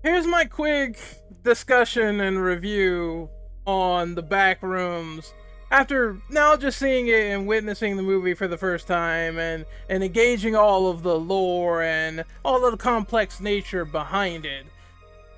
Here's my quick discussion and review on the Backrooms after now just seeing it and witnessing the movie for the first time and engaging all of the lore and all of the complex nature behind it.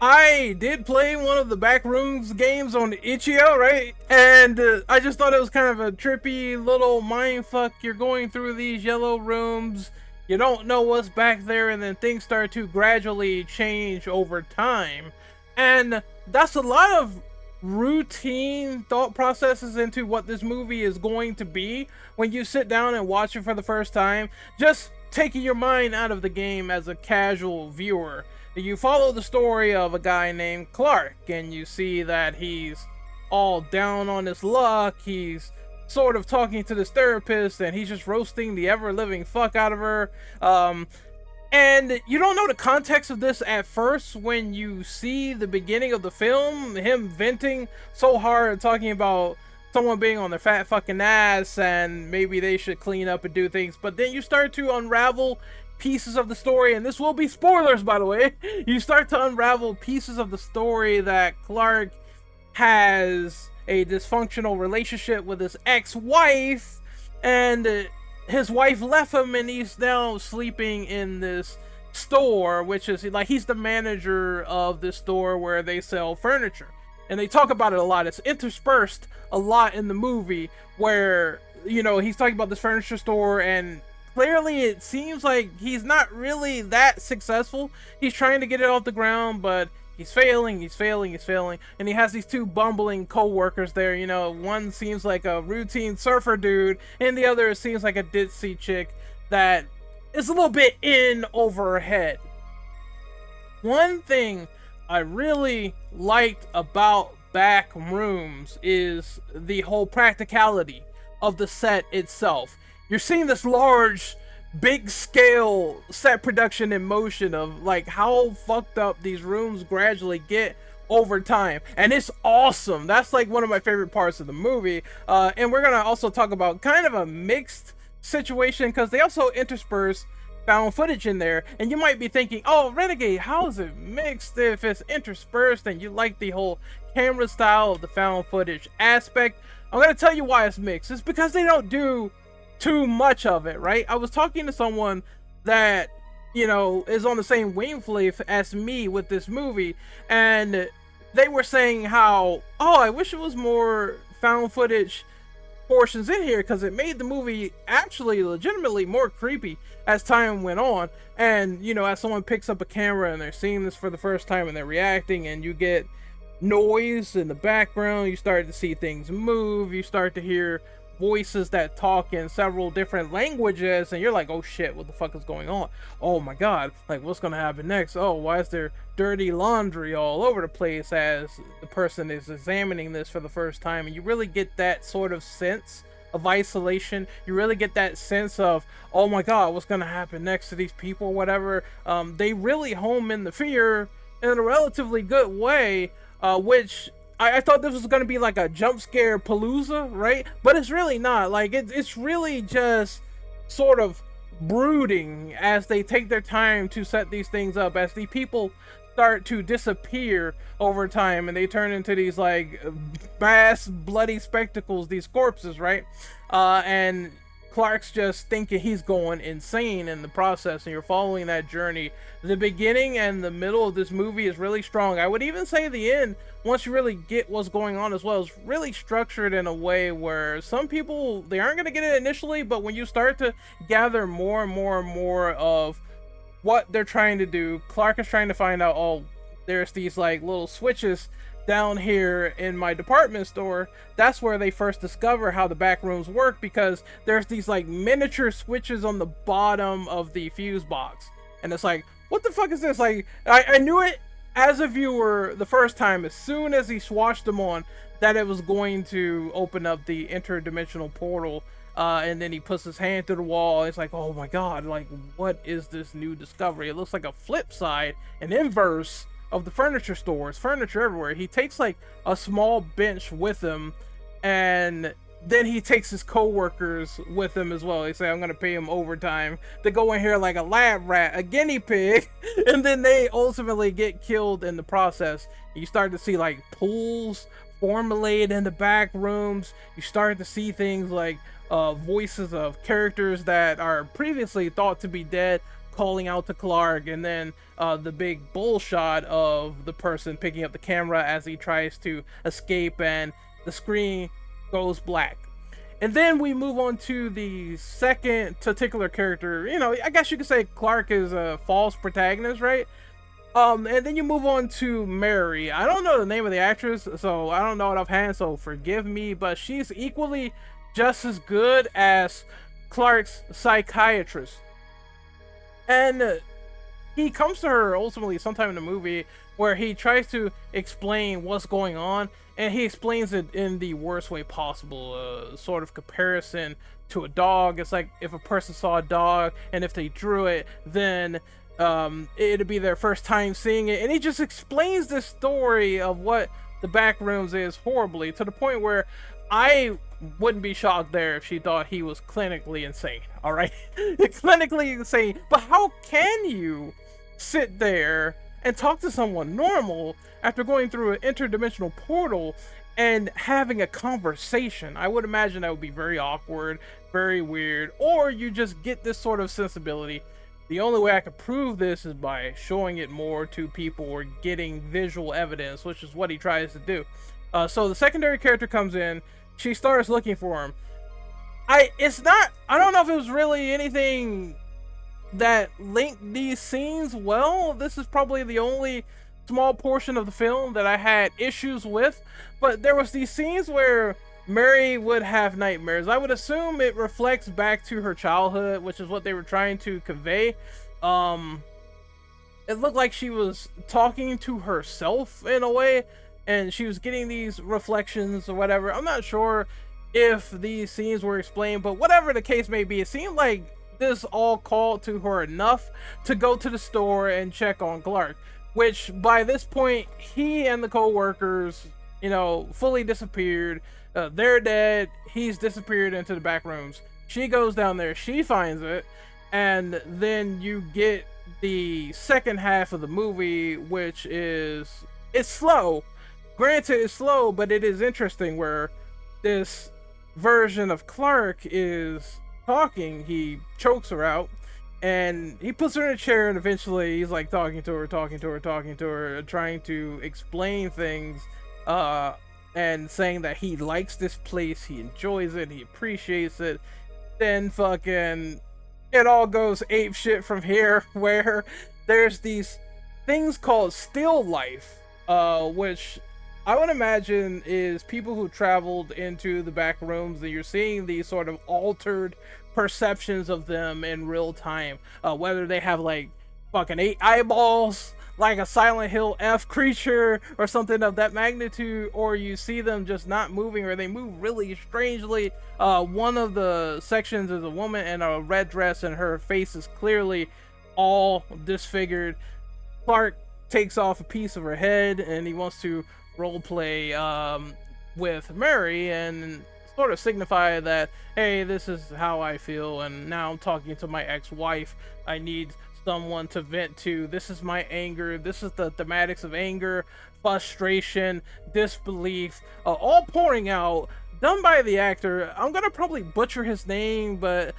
I did play one of the Backrooms games on itch.io, right? And I just thought it was kind of a trippy little mindfuck. You're going through these yellow rooms, you don't know what's back there, and then things start to gradually change over time. And that's a lot of routine thought processes into what this movie is going to be when you sit down and watch it for the first time, just taking your mind out of the game as a casual viewer. You follow the story of a guy named Clark, and you see that he's all down on his luck. He's sort of talking to this therapist, and he's just roasting the ever-living fuck out of her. And you don't know the context of this at first when you see the beginning of the film, him venting so hard, talking about someone being on their fat fucking ass, and maybe they should clean up and do things. But then you start to unravel pieces of the story, and this will be spoilers, by the way. You start to unravel pieces of the story that Clark has a dysfunctional relationship with his ex-wife, and his wife left him, and he's now sleeping in this store, which is like he's the manager of this store where they sell furniture, and they talk about it a lot. It's interspersed a lot in the movie where, you know, he's talking about this furniture store, and clearly it seems like he's not really that successful. He's trying to get it off the ground, but he's failing, and he has these two bumbling co-workers there. You know, one seems like a routine surfer dude, and the other seems like a ditzy chick that is a little bit in over her head. One thing I really liked about Backrooms is the whole practicality of the set itself. You're seeing this large, big scale set production in motion of like how fucked up these rooms gradually get over time, and it's awesome. That's like one of my favorite parts of the movie. And we're gonna also talk about kind of a mixed situation, because they also intersperse found footage in there, and you might be thinking, oh, Renegade, how is it mixed if it's interspersed and you like the whole camera style of the found footage aspect? I'm gonna tell you why it's mixed. It's because they don't do too much of it, right? I was talking to someone that, you know, is on the same wavelength as me with this movie, and they were saying how, oh, I wish it was more found footage portions in here, because it made the movie actually legitimately more creepy as time went on. And, you know, as someone picks up a camera and they're seeing this for the first time and they're reacting, and you get noise in the background, you start to see things move, you start to hear voices that talk in several different languages, and you're like, oh shit, what the fuck is going on? Oh my god, like what's gonna happen next? Oh, why is there dirty laundry all over the place as the person is examining this for the first time? And you really get that sort of sense of isolation. You really get that sense of, oh my god, what's gonna happen next to these people, whatever. They really home in the fear in a relatively good way, which I thought this was going to be like a jump scare palooza, right? But it's really not. Like, it's really just sort of brooding as they take their time to set these things up, as the people start to disappear over time, and they turn into these like mass bloody spectacles, these corpses, right? And Clark's just thinking he's going insane in the process, and you're following that journey. The beginning and the middle of this movie is really strong. I would even say the end, once you really get what's going on as well, is really structured in a way where some people, they aren't going to get it initially, but when you start to gather more and more and more of what they're trying to do, Clark is trying to find out, oh, there's these like little switches down here in my department store. That's where they first discover how the back rooms work, because there's these like miniature switches on the bottom of the fuse box, and it's like, what the fuck is this? Like, I knew it as a viewer the first time, as soon as he swatched them on, that it was going to open up the interdimensional portal. And then he puts his hand through the wall. It's like, oh my god, like, what is this new discovery? It looks like a flip side, an inverse of the furniture stores, furniture everywhere. He takes like a small bench with him, and then he takes his co-workers with him as well. They say, I'm gonna pay him overtime to go in here like a lab rat, a guinea pig, and then they ultimately get killed in the process. You start to see like pools formulate in the back rooms. You start to see things like voices of characters that are previously thought to be dead calling out to Clark, and then the big bull shot of the person picking up the camera as he tries to escape, and the screen goes black. And then we move on to the second titular character. You know, I guess you could say Clark is a false protagonist, right? And then you move on to Mary. I don't know the name of the actress, so I don't know it offhand, so forgive me, but she's equally just as good as Clark's psychiatrist. And he comes to her ultimately sometime in the movie where he tries to explain what's going on, and he explains it in the worst way possible. Sort of comparison to a dog. It's like if a person saw a dog, and if they drew it, then it'd be their first time seeing it. And he just explains this story of what the back rooms is horribly, to the point where I wouldn't be shocked there if she thought he was clinically insane. All right, clinically insane. But how can you sit there and talk to someone normal after going through an interdimensional portal and having a conversation? I would imagine that would be very awkward, very weird. Or you just get this sort of sensibility. The only way I could prove this is by showing it more to people or getting visual evidence, which is what he tries to do. So the secondary character comes in. She starts looking for him. I don't know if it was really anything that linked these scenes well. This is probably the only small portion of the film that I had issues with. But there was these scenes where Mary would have nightmares. I would assume it reflects back to her childhood, which is what they were trying to convey. It looked like she was talking to herself in a way, and she was getting these reflections or whatever. I'm not sure if these scenes were explained, but whatever the case may be, it seemed like this all called to her enough to go to the store and check on Clark, which by this point, he and the co-workers, you know, fully disappeared. They're dead. He's disappeared into the back rooms. She goes down there. She finds it. And then you get the second half of the movie, which is, it's slow. Granted, it's slow, but it is interesting, where this version of Clark is talking. He chokes her out, and he puts her in a chair, and eventually he's like talking to her, trying to explain things, and saying that he likes this place, he enjoys it, he appreciates it. Then fucking it all goes ape shit from here, where there's these things called still life, which I would imagine is people who traveled into the back rooms, and you're seeing these sort of altered perceptions of them in real time. Whether they have like fucking 8 eyeballs, like a Silent Hill F creature or something of that magnitude, or you see them just not moving, or they move really strangely. One of the sections is a woman in a red dress, and her face is clearly all disfigured. Clark takes off a piece of her head, and he wants to roleplay with Mary and sort of signify that, hey, this is how I feel, and now I'm talking to my ex-wife. I need someone to vent to. This is my anger. This is the thematics of anger, frustration, disbelief, all pouring out done by the actor. I'm gonna probably butcher his name, but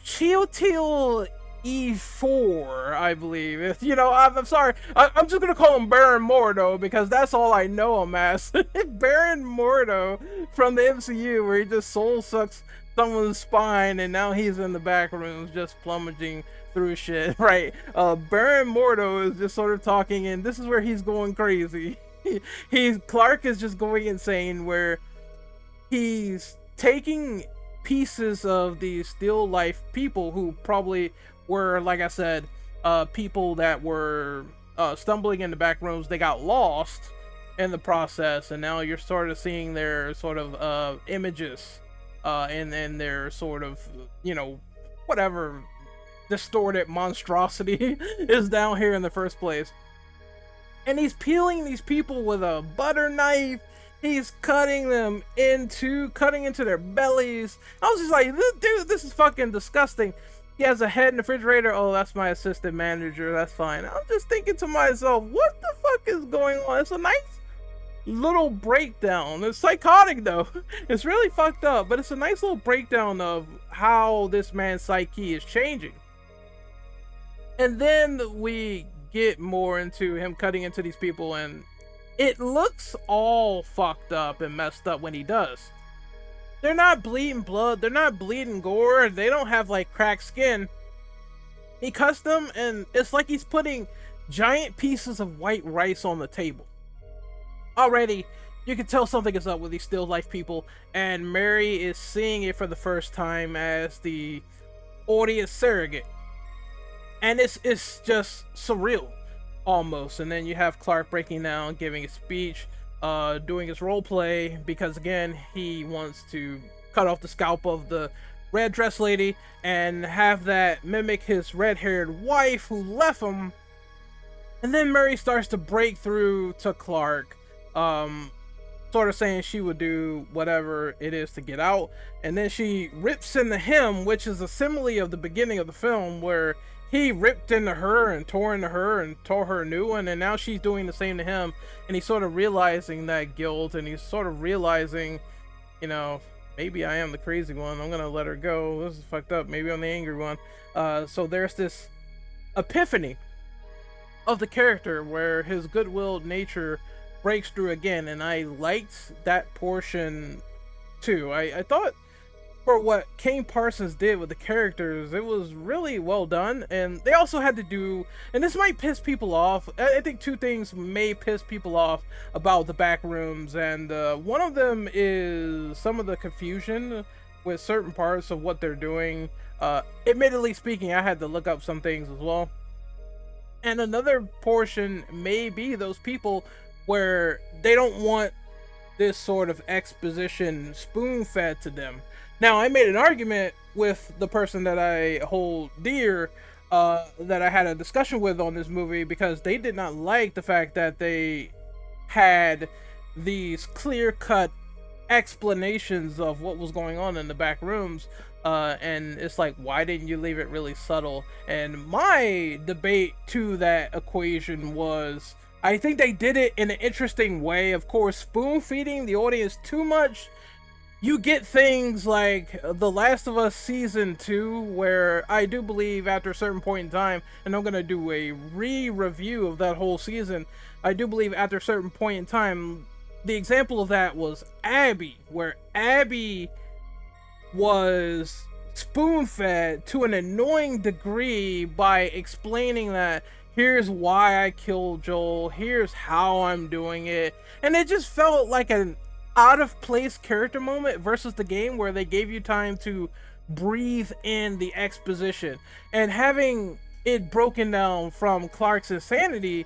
Chiotil E4, I believe. You know, I'm sorry. I'm just gonna call him Baron Mordo because that's all I know him as. Baron Mordo from the MCU, where he just soul sucks someone's spine, and now he's in the back rooms just plummeting through shit. Right? Baron Mordo is just sort of talking, and this is where he's going crazy. Clark is just going insane, where he's taking pieces of these still life people who probably were, like I said, people that were stumbling in the back rooms. They got lost in the process, and now you're sort of seeing their sort of images and their sort of, you know, whatever distorted monstrosity is down here in the first place. And he's peeling these people with a butter knife. He's cutting into their bellies. I was just like, dude, this is fucking disgusting. He has a head in the refrigerator. Oh, that's my assistant manager. That's fine. I'm just thinking to myself, what the fuck is going on? It's a nice little breakdown. It's psychotic though. It's really fucked up, but it's a nice little breakdown of how this man's psyche is changing. And then we get more into him cutting into these people, and it looks all fucked up and messed up when he does. They're not bleeding blood, they're not bleeding gore, they don't have like cracked skin. He cuts them, and it's like he's putting giant pieces of white rice on the table. Already, you can tell something is up with these still life people, and Mary is seeing it for the first time as the audience surrogate. And it's just surreal, almost. And then you have Clark breaking down, giving a speech, doing his role play, because again, he wants to cut off the scalp of the red dress lady and have that mimic his red-haired wife who left him. And then Mary starts to break through to Clark, sort of saying she would do whatever it is to get out. And then she rips into him, which is a simile of the beginning of the film, where he ripped into her and tore into her and tore her a new one, and now she's doing the same to him. And he's sort of realizing that guilt, and he's sort of realizing, you know, maybe I am the crazy one. I'm gonna let her go. This is fucked up. Maybe I'm the angry one. So there's this epiphany of the character where his good-willed nature breaks through again, and I liked that portion too. I thought, for what Kane Parsons did with the characters, it was really well done. And they also had to do, and this might piss people off, I think two things may piss people off about the Backrooms, and one of them is some of the confusion with certain parts of what they're doing. Admittedly speaking, I had to look up some things as well. And another portion may be those people where they don't want this sort of exposition spoon-fed to them. Now, I made an argument with the person that I hold dear, that I had a discussion with on this movie, because they did not like the fact that they had these clear-cut explanations of what was going on in the back rooms, and it's like, why didn't you leave it really subtle? And my debate to that equation was, I think they did it in an interesting way. Of course, spoon-feeding the audience too much, you get things like The Last of Us Season 2, where I do believe after a certain point in time, and I'm going to do a re-review of that whole season, I do believe after a certain point in time, the example of that was Abby, where Abby was spoon-fed to an annoying degree by explaining that here's why I killed Joel, here's how I'm doing it, and it just felt like an out of place character moment versus the game where they gave you time to breathe in the exposition. And having it broken down from Clark's insanity,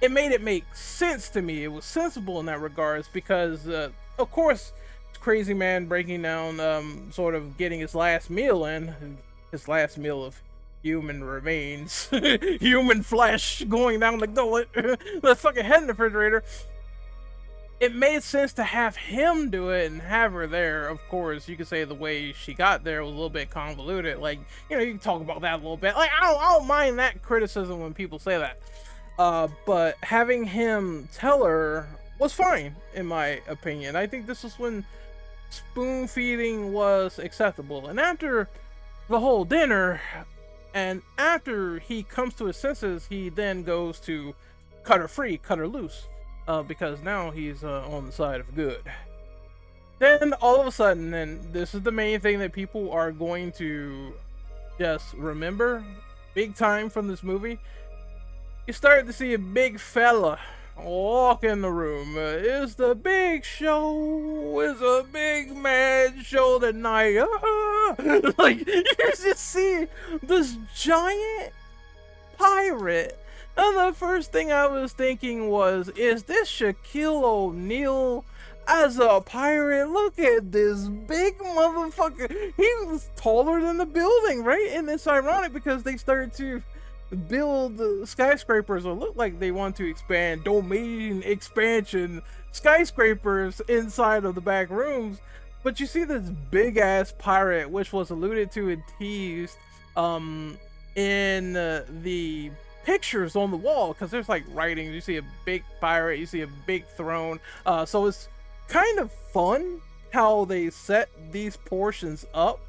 it made it make sense to me. It was sensible in that regards, because of course, crazy man breaking down, sort of getting his last meal in, his last meal of human remains, human flesh going down the gullet, the fucking head in the refrigerator. It made sense to have him do it and have her there. Of course, you could say the way she got there was a little bit convoluted. Like, you know, you can talk about that a little bit. Like, I don't mind that criticism when people say that. But having him tell her was fine in my opinion. I think this was when spoon feeding was acceptable. And after the whole dinner, and after he comes to his senses, he then goes to cut her free, cut her loose, because now he's on the side of good. Then all of a sudden, and this is the main thing that people are going to just remember big time from this movie, you start to see a big fella walk in the room. It's the big show. It's a big mad show tonight. Like, you just see this giant pirate. And the first thing I was thinking was, is this Shaquille O'Neal as a pirate? Look at this big motherfucker. He was taller than the building, right? And it's ironic because they started to build skyscrapers, or look like they want to expand domain expansion skyscrapers inside of the back rooms. But you see this big ass pirate, which was alluded to and teased in the pictures on the wall, because there's like writing. You see a big pirate, you see a big throne, so it's kind of fun how they set these portions up.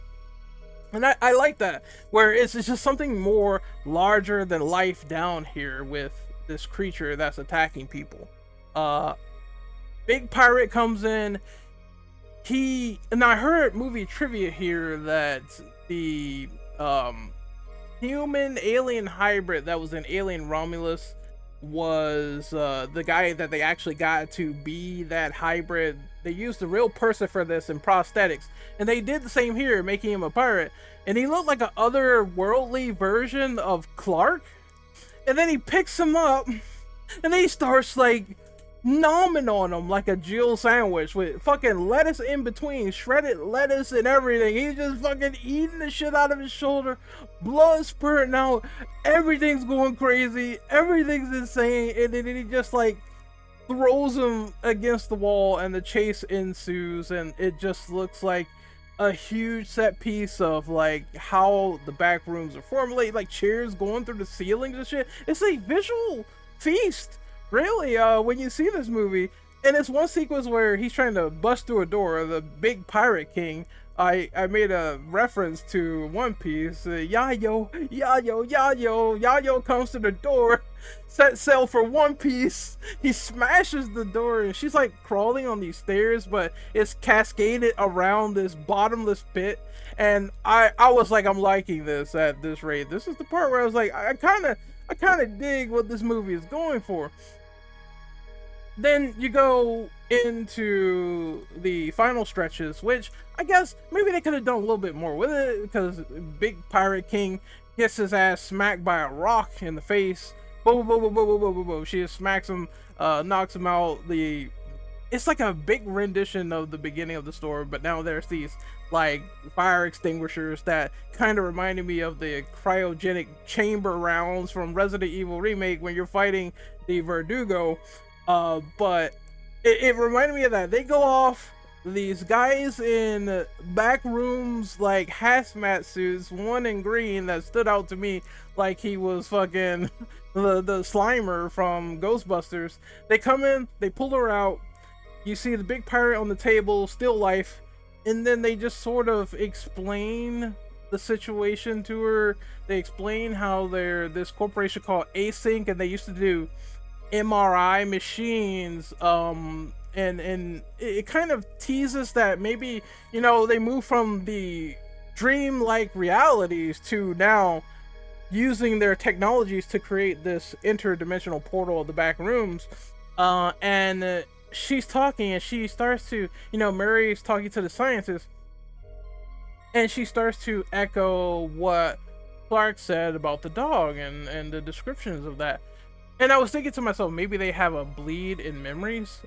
And I like that, where it's just something more larger than life down here with this creature that's attacking people. Big pirate comes in. And I heard movie trivia here that the human alien hybrid that was in Alien Romulus was the guy that they actually got to be that hybrid. They used a real person for this in prosthetics, and they did the same here, making him a pirate. And he looked like an otherworldly version of Clark. And then he picks him up, and then he starts like nomming on him like a Jill sandwich with fucking lettuce in between, shredded lettuce and everything. He's just fucking eating the shit out of his shoulder, blood spurting out, everything's going crazy, everything's insane, and then he just like throws him against the wall, and the chase ensues, and it just looks like a huge set piece of like how the back rooms are formulated, like chairs going through the ceilings and shit. It's a visual feast, really, when you see this movie. And it's one sequence where he's trying to bust through a door, the big pirate king. I made a reference to One Piece. Yayo comes to the door, set sail for One Piece. He smashes the door, and she's like crawling on these stairs, but it's cascaded around this bottomless pit. And I was like, I'm liking this at this rate. This is the part where I was like, I kind of dig what this movie is going for. Then you go into the final stretches, which I guess maybe they could have done a little bit more with it, because Big Pirate King gets his ass smacked by a rock in the face. Boom, boom, boom, boom, boom, boom, boom, boom. She just smacks him, knocks him out. It's like a big rendition of the beginning of the story, but now there's these like fire extinguishers that kind of reminded me of the cryogenic chamber rounds from Resident Evil Remake when you're fighting the Verdugo. But it reminded me of that. They go off, these guys in back rooms like hazmat suits, one in green that stood out to me like he was fucking the Slimer from Ghostbusters. They come in, they pull her out, you see the big pirate on the table, still life, and then they just sort of explain the situation to her. They explain how they're this corporation called Async, and they used to do MRI machines, and it kind of teases that maybe, you know, they move from the dream-like realities to now using their technologies to create this interdimensional portal of the back rooms. And she's talking, and she starts to, you know, Mary's talking to the scientists, and she starts to echo what Clark said about the dog and the descriptions of that. And I was thinking to myself, maybe they have a bleed in memories.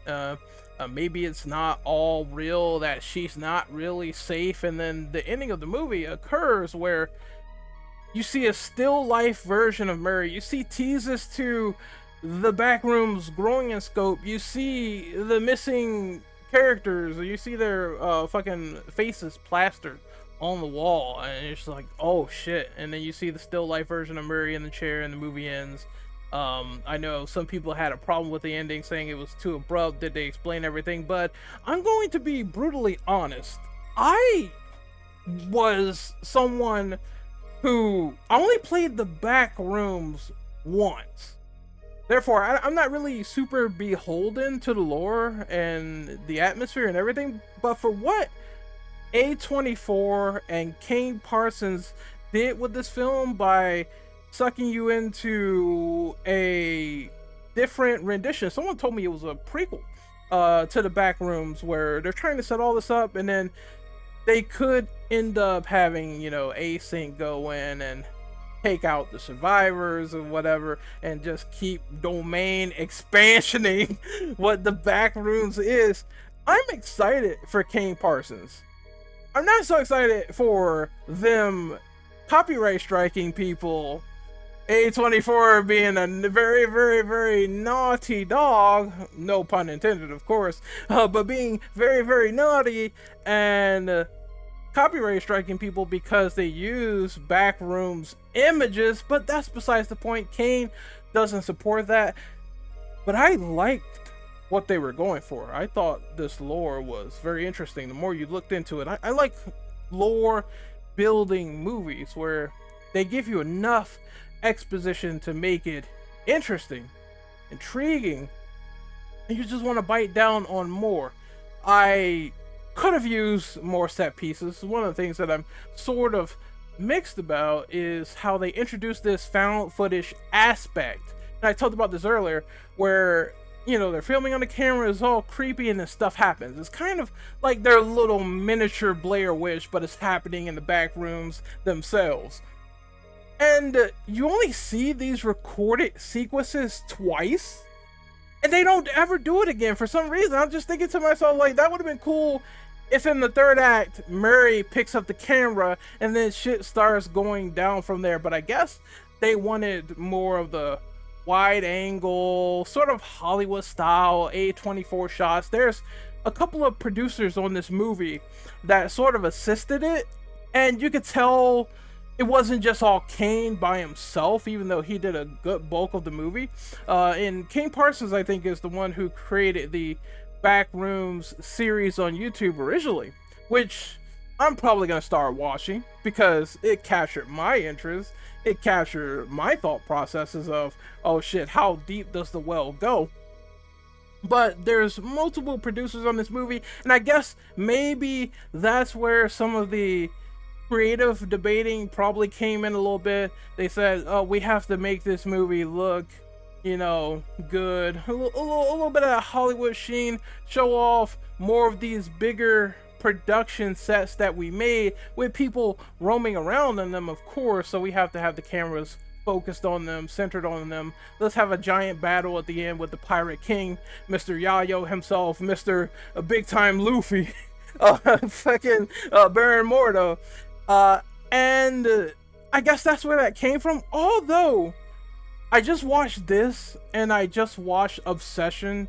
Maybe it's not all real, that she's not really safe. And then the ending of the movie occurs where you see a still life version of Murray. You see teases to the back rooms growing in scope. You see the missing characters. You see their fucking faces plastered on the wall. And it's like, oh shit. And then you see the still life version of Murray in the chair, and the movie ends. I know some people had a problem with the ending, saying it was too abrupt. Did they explain everything? But I'm going to be brutally honest. I was someone who only played the Backrooms once. Therefore, I'm not really super beholden to the lore and the atmosphere and everything. But for what A24 and Kane Parsons did with this film by sucking you into a different rendition. Someone told me it was a prequel to the Backrooms, where they're trying to set all this up, and then they could end up having, you know, Async go in and take out the survivors or whatever, and just keep domain expansioning what the Backrooms is. I'm excited for Kane Parsons. I'm not so excited for them copyright striking people. A24 being a very, very, very naughty dog, no pun intended, of course, but being very, very naughty and copyright striking people because they use Backrooms images. But that's besides the point. Kane doesn't support that. But I liked what they were going for. I thought this lore was very interesting. The more you looked into it, I like lore building movies where they give you enough exposition to make it interesting, intriguing, and you just want to bite down on more. I could have used more set pieces. One of the things that I'm sort of mixed about is how they introduced this found footage aspect. And I talked about this earlier, where, you know, they're filming on the camera, it's all creepy, and then stuff happens. It's kind of like their little miniature Blair Witch, but it's happening in the Backrooms themselves. And you only see these recorded sequences twice, and they don't ever do it again for some reason. I'm just thinking to myself, like, that would have been cool if in the third act, Murray picks up the camera and then shit starts going down from there. But I guess they wanted more of the wide angle, sort of Hollywood style A24 shots. There's a couple of producers on this movie that sort of assisted it, and you could tell it wasn't just all Kane by himself, even though he did a good bulk of the movie. And Kane Parsons, I think, is the one who created the Backrooms series on YouTube originally, which I'm probably going to start watching because it captured my interest. It captured my thought processes of, oh shit, how deep does the well go? But there's multiple producers on this movie, and I guess maybe that's where some of the creative debating probably came in a little bit. They said, oh, we have to make this movie look, you know, good. A little bit of Hollywood sheen, show off more of these bigger production sets that we made with people roaming around in them, of course. So we have to have the cameras focused on them, centered on them. Let's have a giant battle at the end with the Pirate King, Mr. Yayo himself, Mr. Big Time Luffy, fucking Baron Mordo. And I guess that's where that came from. Although I just watched this and I just watched Obsession,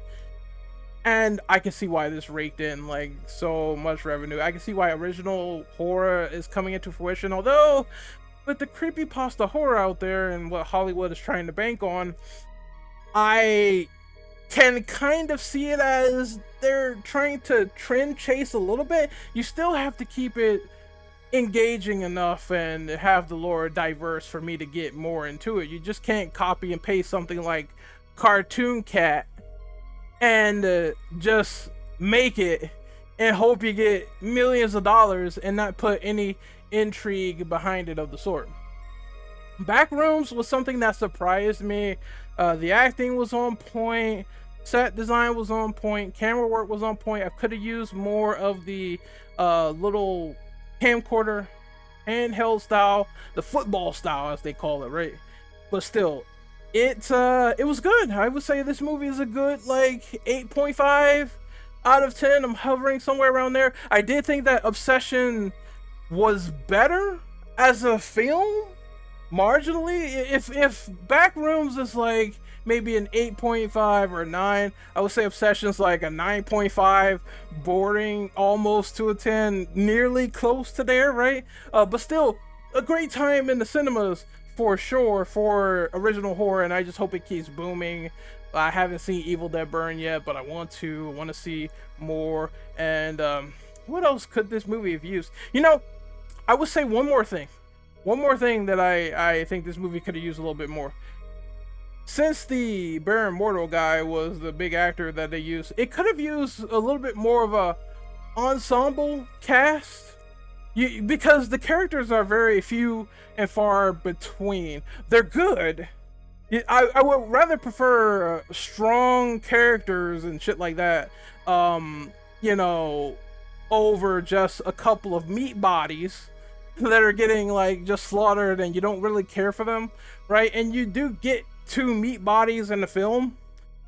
and I can see why this raked in like so much revenue. I can see why original horror is coming into fruition. Although with the creepypasta horror out there and what Hollywood is trying to bank on, I can kind of see it as they're trying to trend chase a little bit. You still have to keep it engaging enough and have the lore diverse for me to get more into it. You just can't copy and paste something like Cartoon Cat and just make it and hope you get millions of dollars and not put any intrigue behind it of the sort. Backrooms was something that surprised me. The acting was on point, set design was on point, camera work was on point. I could have used more of the little camcorder, handheld style, the football style as they call it, right? But still, it was good. I would say this movie is a good like 8.5 out of 10. I'm hovering somewhere around there. I did think that Obsession was better as a film, marginally. If Backrooms is like maybe an 8.5 or a 9, I would say Obsession's like a 9.5, bordering almost to a 10, nearly close to there, right? But still, a great time in the cinemas for sure for original horror, and I just hope it keeps booming. I haven't seen Evil Dead Burn yet, but I want to. I want to see more. And what else could this movie have used? You know, I would say one more thing. One more thing that I think this movie could have used a little bit more. Since the Baron Mortal guy was the big actor that they used, it could have used a little bit more of a ensemble cast. Because the characters are very few and far between. They're good. I would rather prefer strong characters and shit like that, you know, over just a couple of meat bodies that are getting like just slaughtered and you don't really care for them, right? And you do get two meat bodies in the film,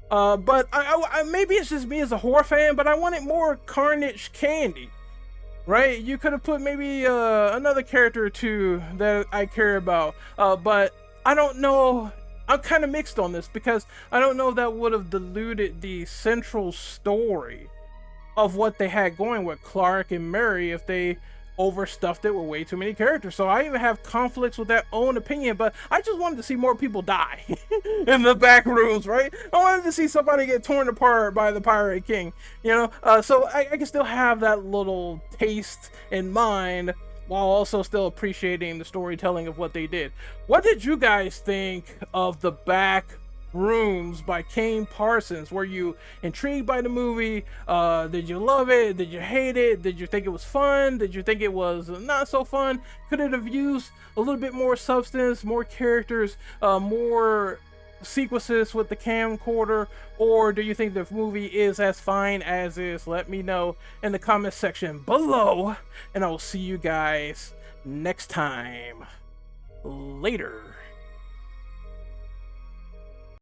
but I maybe it's just me as a horror fan, but I wanted more carnage candy, right? You could have put maybe another character or two that I care about, but I don't know. I'm kind of mixed on this because I don't know if that would have diluted the central story of what they had going with Clark and Mary if they overstuffed it with way too many characters. So I even have conflicts with that own opinion, but I just wanted to see more people die in the back rooms, right? I wanted to see somebody get torn apart by the Pirate King, you know? So I can still have that little taste in mind while also still appreciating the storytelling of what they did. What did you guys think of the back rooms by Kane Parsons? Were you intrigued by the movie? Did you love it? Did you hate it? Did you think it was fun? Did you think it was not so fun? Could it have used a little bit more substance, more characters, more sequences with the camcorder? Or do you think the movie is as fine as is? Let me know in the comment section below, and I will see you guys next time. Later.